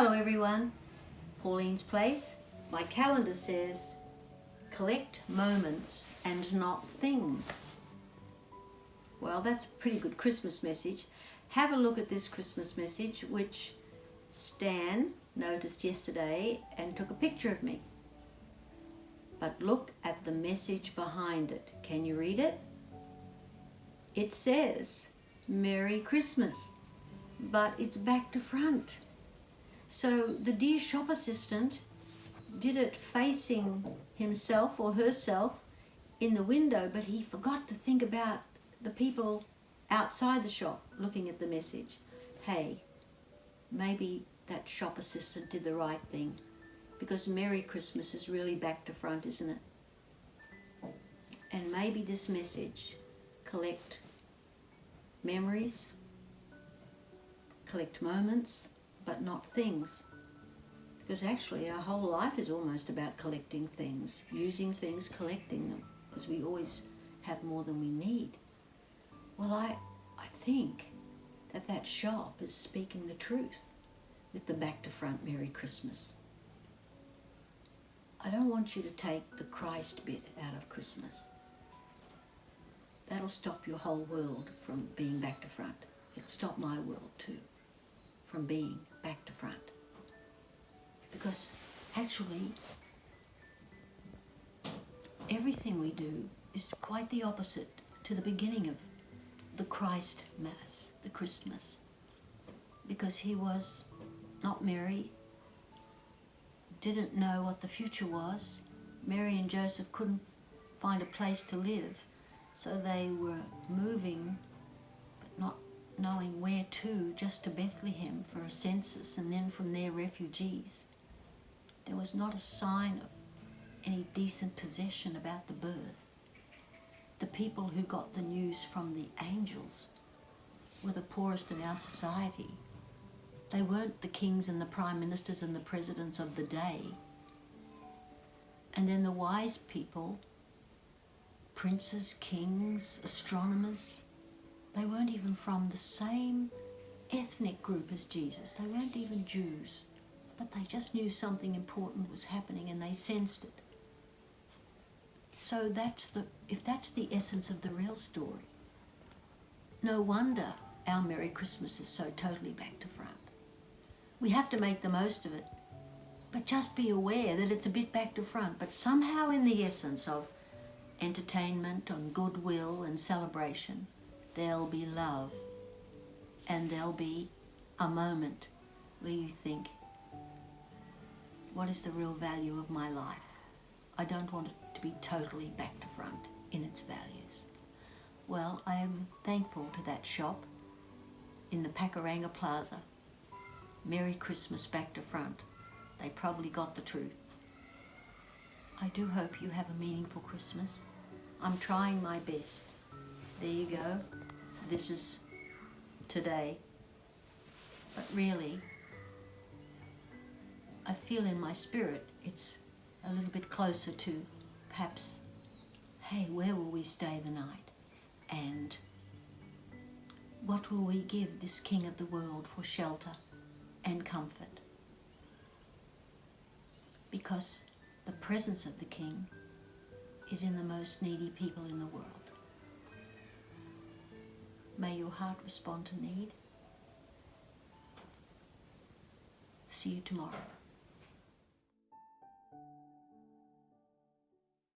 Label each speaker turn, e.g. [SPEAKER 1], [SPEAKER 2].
[SPEAKER 1] Hello everyone, Pauline's Place. My calendar says, collect moments and not things. Well, that's a pretty good Christmas message. Have a look at this Christmas message, which Stan noticed yesterday and took a picture of me. But look at the message behind it. Can you read it? It says, Merry Christmas, but it's back to front. So the dear shop assistant did it facing himself or herself in the window, but he forgot to think about the people outside the shop looking at the message. Hey, maybe that shop assistant did the right thing, because Merry Christmas is really back to front, isn't it? And maybe this message, collect memories, collect moments, but not things. Because actually our whole life is almost about collecting things, using things, collecting them, because we always have more than we need. Well, I think that shop is speaking the truth with the back to front Merry Christmas. I don't want you to take the Christ bit out of Christmas. That'll stop your whole world from being back to front. It'll stop my world too from being back to front. Because actually, everything we do is quite the opposite to the beginning of the Christ Mass, the Christmas. Because he was not Mary, didn't know what the future was. Mary and Joseph couldn't find a place to live, so they were moving, but not knowing where to, just to Bethlehem for a census, and then from there refugees. There was not a sign of any decent possession about the birth. The people who got the news from the angels were the poorest in our society. They weren't the kings and the prime ministers and the presidents of the day. And then the wise people, princes, kings, astronomers, they weren't even from the same ethnic group as Jesus. They weren't even Jews, but they just knew something important was happening and they sensed it. So if that's the essence of the real story, no wonder our Merry Christmas is so totally back to front. We have to make the most of it, but just be aware that it's a bit back to front, but somehow in the essence of entertainment and goodwill and celebration, there'll be love, and there'll be a moment where you think, what is the real value of my life? I don't want it to be totally back to front in its values. Well, I am thankful to that shop in the Pakuranga Plaza. Merry Christmas back to front. They probably got the truth. I do hope you have a meaningful Christmas. I'm trying my best. There you go. This is today. But really, I feel in my spirit it's a little bit closer to perhaps, hey, where will we stay the night? And what will we give this King of the world for shelter and comfort? Because the presence of the King is in the most needy people in the world. May your heart respond to need. See you tomorrow.